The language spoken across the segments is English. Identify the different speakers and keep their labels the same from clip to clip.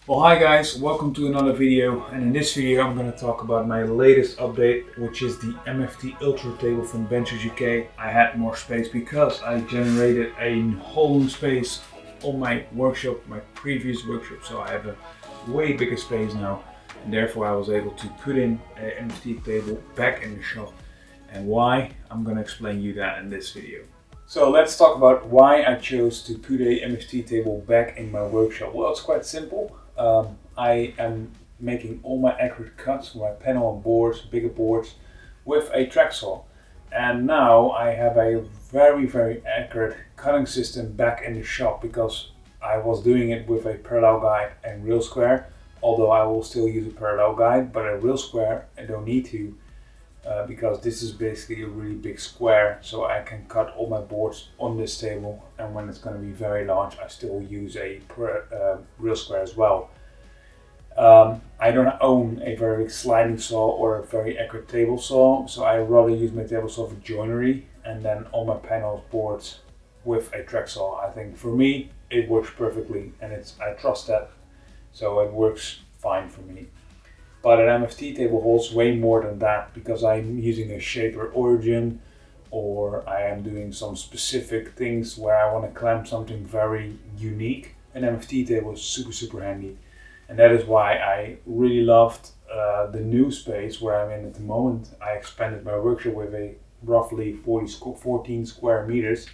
Speaker 1: Well, hi guys, welcome to another video, and in this video I'm going to talk about my latest update, which is the MFT Ultra Table from Benchdogs UK. I had more space because I generated a whole new space on my workshop, my previous workshop, so I have a way bigger space now, and therefore I was able to put in an MFT table back in the shop. And why? I'm going to explain you that in this video. So let's talk about why I chose to put a MFT table back in my workshop. Well, it's quite simple. I am making all my accurate cuts for my panel and boards, bigger boards, with a track saw. And now I have a very accurate cutting system back in the shop because I was doing it with a parallel guide and real square. Although I will still use a parallel guide, but a real square I don't need to. Because this is basically a really big square, so I can cut all my boards on this table, and when it's going to be very large I still use a real square as well. I don't own a very big sliding saw or a very accurate table saw, so I rather use my table saw for joinery and then all my panels, boards with a track saw. I think for me it works perfectly, and I trust that, so it works fine for me. But an MFT table holds way more than that because I'm using a shaper origin, or I am doing some specific things where I want to clamp something very unique. An MFT table is super handy, and that is why I really loved the new space where I'm in at the moment. I expanded my workshop with a roughly 14 square meters,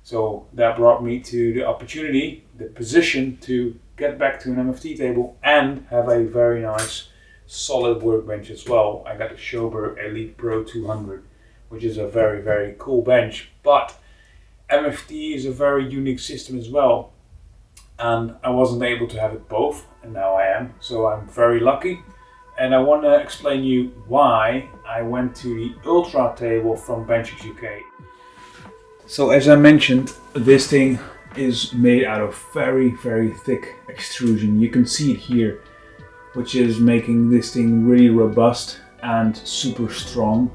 Speaker 1: so that brought me to the opportunity, the position to get back to an MFT table and have a very nice solid workbench as well. I got the Schoberg Elite Pro 200, which is a very cool bench, but MFT is a very unique system as well, and I wasn't able to have it both, and now I am, so I'm very lucky. And I want to explain you why I went to the Ultra table from Benchdogs UK. So as I mentioned, this thing is made out of very thick extrusion. You can see it here, which is making this thing really robust and super strong.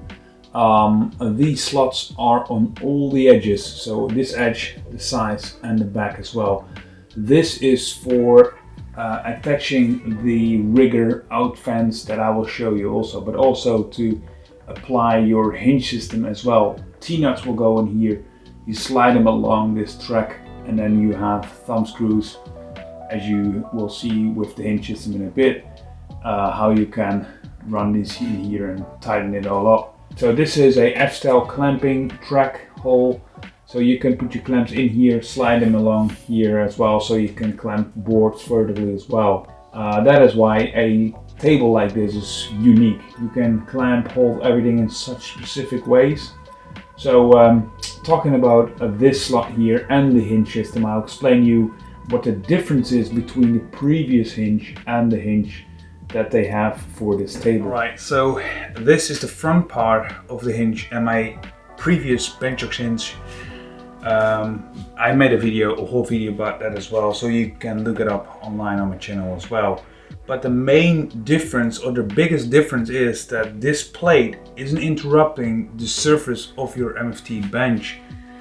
Speaker 1: These slots are on all the edges, so this edge, the sides, and the back as well. This is for attaching the rigger out fence that I will show you also, but also to apply your hinge system as well. T-nuts will go in here, you slide them along this track, and then you have thumb screws, as you will see with the hinge system in a bit. How you can run this in here and tighten it all up. So this is a F-style clamping track hole, so you can put your clamps in here, slide them along here as well, so you can clamp boards vertically as well. That is why a table like this is unique. You can clamp, hold everything in such specific ways. So talking about this slot here and the hinge system, I'll explain you what the difference is between the previous hinge and the hinge that they have for this table. Right, so this is the front part of the hinge, and my previous Benchdogs hinge, I made a whole video about that as well, so you can look it up online on my channel as well. But the main difference, or the biggest difference, is that this plate isn't interrupting the surface of your MFT bench.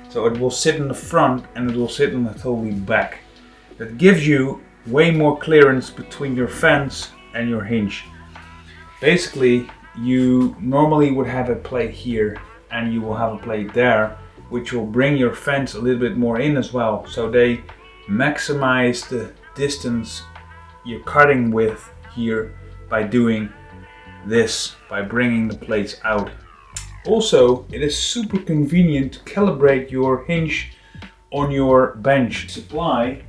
Speaker 1: So it will sit in the front and it will sit on the totally back. That gives you way more clearance between your fence and your hinge. Basically, you normally would have a plate here and you will have a plate there, which will bring your fence a little bit more in as well. So they maximize the distance you're cutting with here by doing this, by bringing the plates out. Also, it is super convenient to calibrate your hinge on your bench. Supply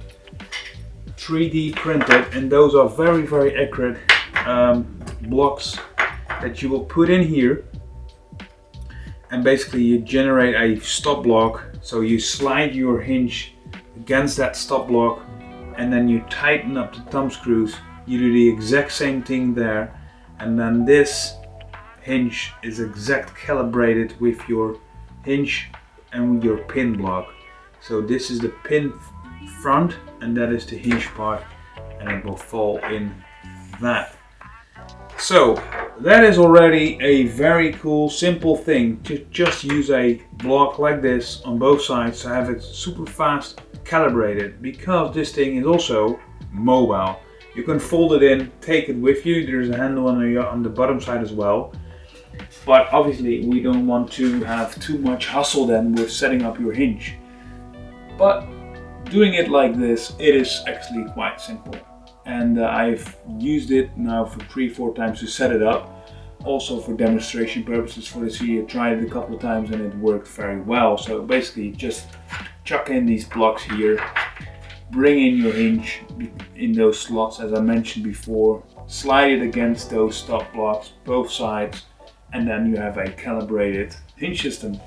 Speaker 1: 3D printed, and those are very accurate blocks that you will put in here, and basically you generate a stop block. So you slide your hinge against that stop block and then you tighten up the thumb screws. You do the exact same thing there, and then this hinge is exact calibrated with your hinge and with your pin block. So this is the pin front and that is the hinge part, and it will fall in that. So that is already a very cool, simple thing to just use a block like this on both sides to have it super fast calibrated, because this thing is also mobile. You can fold it in, take it with you. There's a handle on the bottom side as well. But obviously we don't want to have too much hassle then with setting up your hinge. But doing it like this, it is actually quite simple. And I've used it now for 3-4 times to set it up. Also for demonstration purposes for this video, tried it a couple of times and it worked very well. So basically just chuck in these blocks here, bring in your hinge in those slots as I mentioned before, slide it against those stop blocks, both sides, and then you have a calibrated hinge system.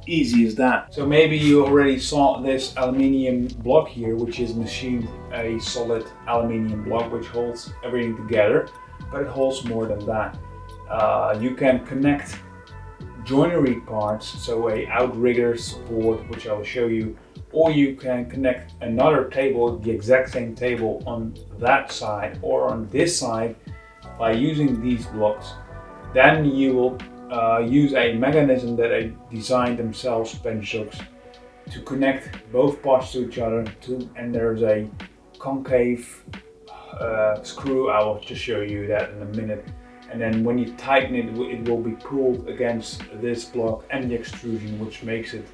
Speaker 1: Easy as that. So maybe you already saw this aluminium block here, which is machined a solid aluminium block which holds everything together, but it holds more than that. You can connect joinery parts, so a outriggers board, which I will show you, or you can connect another table, the exact same table on that side or on this side by using these blocks. Then you will use a mechanism that I designed themselves, Benchdogs, to connect both parts to each other, and there's a concave screw. I will just show you that in a minute. And then when you tighten it, it will be pulled against this block and the extrusion, which makes it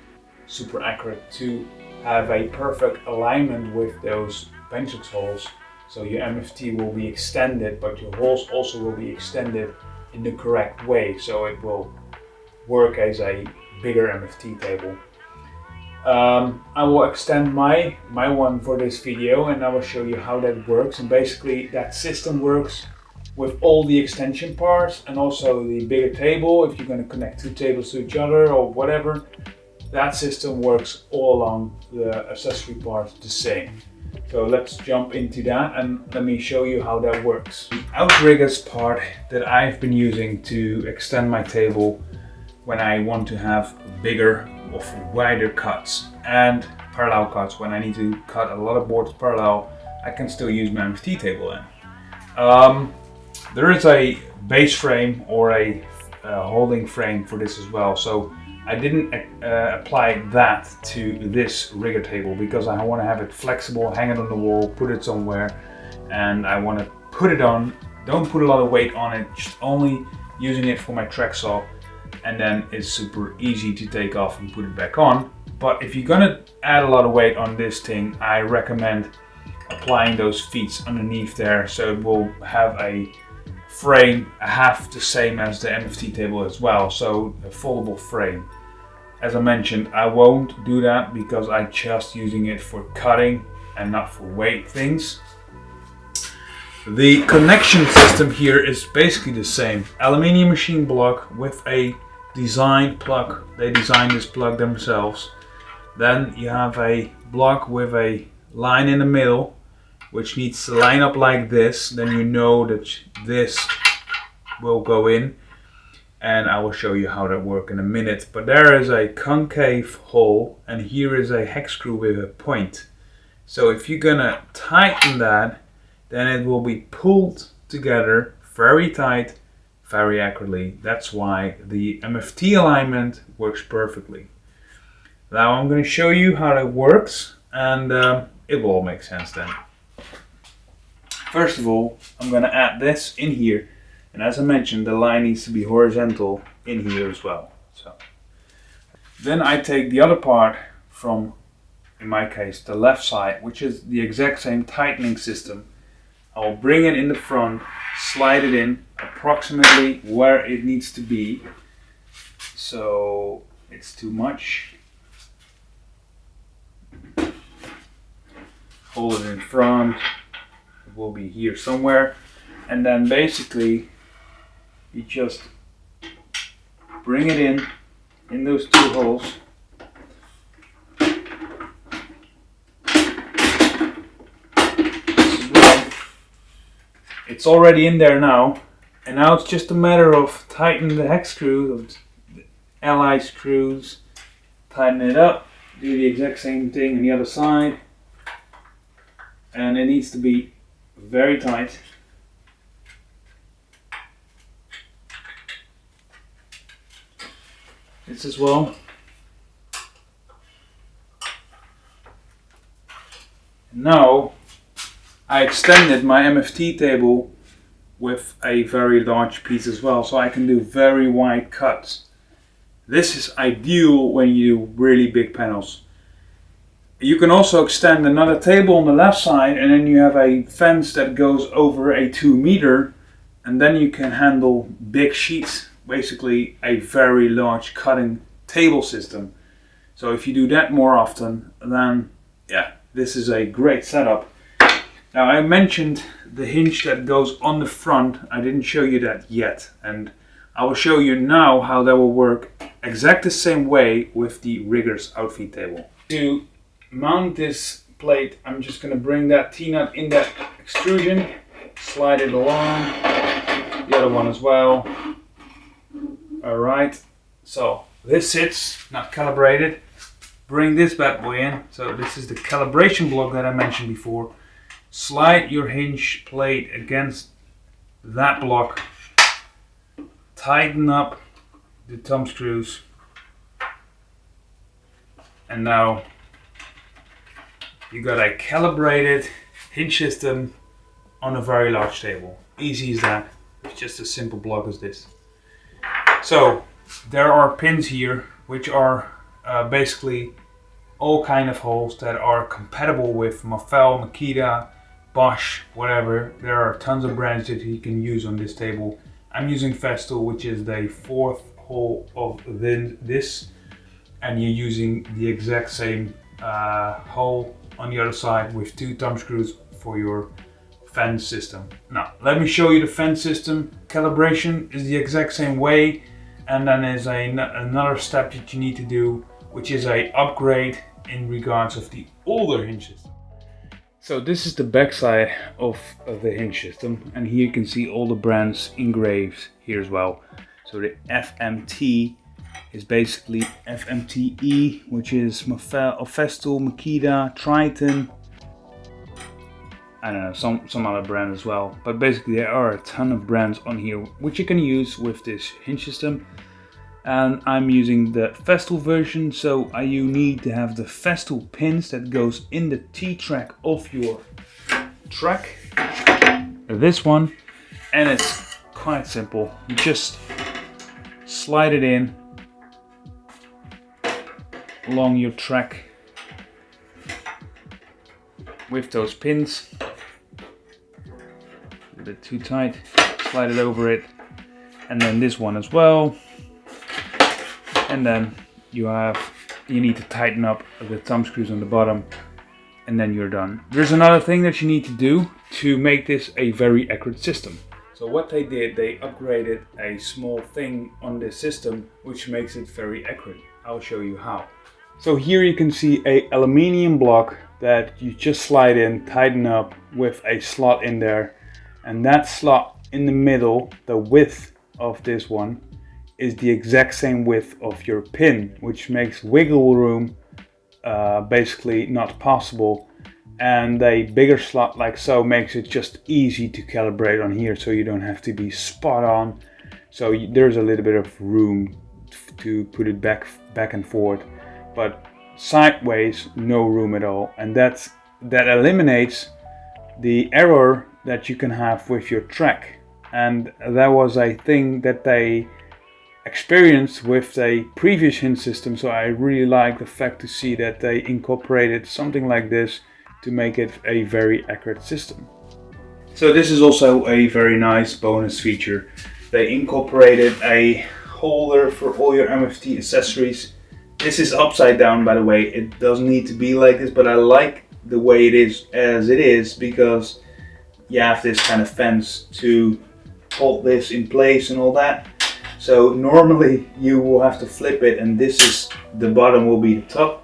Speaker 1: super accurate to have a perfect alignment with those Benchdogs holes. So your MFT will be extended, but your holes also will be extended in the correct way, so it will work as a bigger MFT table. I will extend my one for this video and I will show you how that works. And basically that system works with all the extension parts and also the bigger table. If you're going to connect two tables to each other or whatever, that system works all along the accessory parts the same. So let's jump into that and let me show you how that works. The outriggers part that I've been using to extend my table when I want to have bigger or wider cuts and parallel cuts. When I need to cut a lot of boards parallel, I can still use my MFT table in. There is a base frame or a holding frame for this as well. So I didn't apply that to this rigger table because I want to have it flexible, hang it on the wall, put it somewhere, and I want to put it on. Don't put a lot of weight on it, just only using it for my track saw, and then it's super easy to take off and put it back on. But if you're gonna add a lot of weight on this thing, I recommend applying those feet underneath there, so it will have a frame half the same as the MFT table as well, so a foldable frame. As I mentioned, I won't do that because I'm just using it for cutting and not for weight things. The connection system here is basically the same. Aluminium machine block with a designed plug. They designed this plug themselves. Then you have a block with a line in the middle, which needs to line up like this. Then you know that this will go in. And I will show you how that works in a minute. But there is a concave hole and here is a hex screw with a point. So if you're gonna tighten that, then it will be pulled together very tight, very accurately. That's why the MFT alignment works perfectly. Now I'm going to show you how that works and it will all make sense then. First of all, I'm going to add this in here. And as I mentioned, the line needs to be horizontal in here as well. So then I take the other part from, in my case, the left side, which is the exact same tightening system. I'll bring it in the front, slide it in approximately where it needs to be. So it's too much. Hold it in front. It will be here somewhere. And then basically you just bring it in those two holes. It's already in there now, and now it's just a matter of tightening the hex screws, the ally screws, tighten it up, do the exact same thing on the other side, and it needs to be very tight. This as well. Now I extended my MFT table with a very large piece as well, so I can do very wide cuts. This is ideal when you do really big panels. You can also extend another table on the left side, and then you have a fence that goes over a 2 meter, and then you can handle big sheets, basically a very large cutting table system. So if you do that more often, then yeah, this is a great setup. Now I mentioned the hinge that goes on the front. I didn't show you that yet, and I will show you now how that will work exact the same way with the Riggers outfit table. To mount this plate, I'm just going to bring that T-nut in that extrusion, slide it along, the other one as well. Alright, so this sits, not calibrated. Bring this bad boy in. So this is the calibration block that I mentioned before. Slide your hinge plate against that block. Tighten up the thumb screws. And now you got a calibrated hinge system on a very large table. Easy as that. It's just a simple block as this. So there are pins here which are basically all kind of holes that are compatible with Mafel, Makita, Bosch, whatever. There are tons of brands that you can use on this table. I'm using Festool, which is the 4th hole of this, and you're using the exact same hole on the other side with 2 thumb screws for your fence system. Now let me show you the fence system. Calibration is the exact same way, and then there's another step that you need to do, which is a upgrade in regards of the older hinge system. So this is the back side of the hinge system, and here you can see all the brands engraved here as well. So the FMT is basically FMTE, which is Festool, Makita, Triton, I don't know, some other brand as well. But basically there are a ton of brands on here which you can use with this hinge system. And I'm using the Festool version, so you need to have the Festool pins that goes in the T-track of your track. This one, and it's quite simple. You just slide it in along your track with those pins. A bit too tight, slide it over it, and then this one as well. And then you need to tighten up the thumb screws on the bottom, and then you're done. There's another thing that you need to do to make this a very accurate system. So what they did, they upgraded a small thing on this system which makes it very accurate. I'll show you how. So here you can see a aluminium block that you just slide in, tighten up with a slot in there, and that slot in the middle, the width of this one, is the exact same width of your pin, which makes wiggle room basically not possible. And a bigger slot like so makes it just easy to calibrate on here, so you don't have to be spot on. So there's a little bit of room to put it back and forth, but sideways no room at all. And that eliminates the error that you can have with your track. And that was a thing that they experienced with a previous hinge system, so I really like the fact to see that they incorporated something like this to make it a very accurate system. So this is also a very nice bonus feature. They incorporated a holder for all your MFT accessories. This is upside down, by the way. It doesn't need to be like this, but I like the way it is as it is, because you have this kind of fence to hold this in place and all that. So normally you will have to flip it, and this is the bottom will be the top.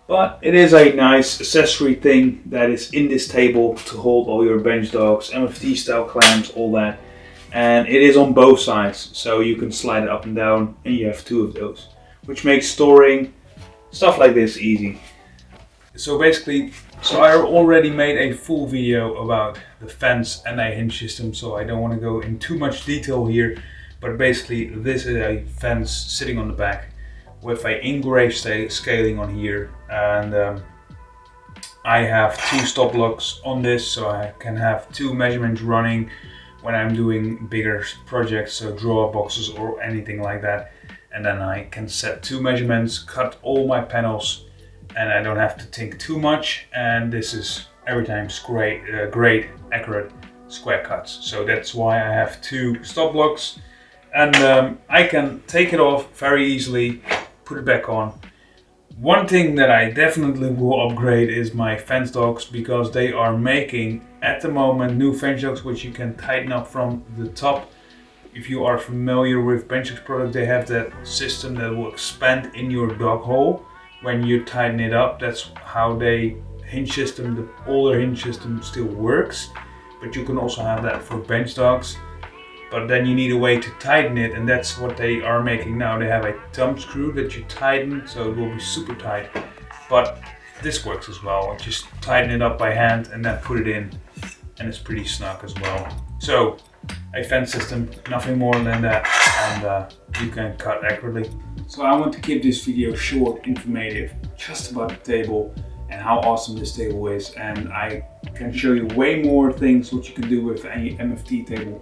Speaker 1: But it is a nice accessory thing that is in this table to hold all your Benchdogs, MFT style clamps, all that. And it is on both sides, so you can slide it up and down, and you have 2 of those, which makes storing stuff like this easy. So basically, I already made a full video about the fence and a hinge system, so I don't want to go in too much detail here. But basically this is a fence sitting on the back with a engraved scaling on here, and I have 2 stop blocks on this, so I can have 2 measurements running when I'm doing bigger projects, so drawer boxes or anything like that. And then I can set 2 measurements, cut all my panels, and I don't have to think too much. And this is every time great, accurate square cuts. So that's why I have 2 stop blocks, and I can take it off very easily, put it back on. One thing that I definitely will upgrade is my fence dogs, because they are making at the moment new fence dogs which you can tighten up from the top. If you are familiar with Benchdogs product, they have that system that will expand in your dog hole when you tighten it up. That's how they hinge system, the older hinge system still works, but you can also have that for Benchdogs. But then you need a way to tighten it, and that's what they are making now. They have a thumb screw that you tighten, so it will be super tight. But this works as well. I just tighten it up by hand and then put it in, and it's pretty snug as well. So a fence system, nothing more than that, and you can cut accurately. So I want to keep this video short, informative, just about the table and how awesome this table is. And I can show you way more things what you can do with any MFT table.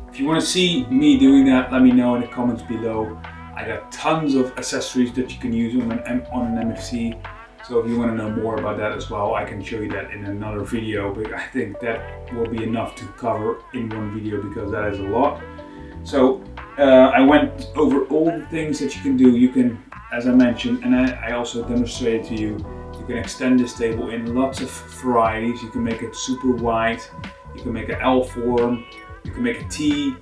Speaker 1: If you want to see me doing that, let me know in the comments below. I got tons of accessories that you can use on an MFT. So if you want to know more about that as well, I can show you that in another video. But I think that will be enough to cover in one video, because that is a lot. So I went over all the things that you can do. You can, as I mentioned, and I also demonstrated to you, you can extend this table in lots of varieties. You can make it super wide. You can make an L form. You can make a T,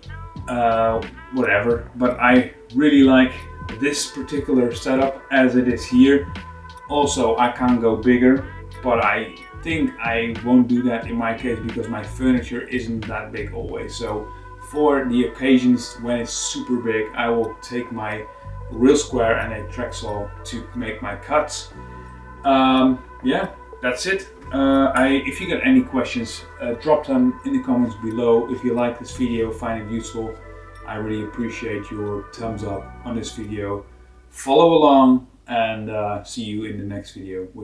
Speaker 1: whatever, but I really like this particular setup as it is here. Also, I can go bigger, but I think I won't do that in my case, because my furniture isn't that big always. So for the occasions when it's super big, I will take my real square and a track saw to make my cuts. Yeah, that's it. If you got any questions, drop them in the comments below. If you like this video, find it useful, I really appreciate your thumbs up on this video. Follow along, and see you in the next video.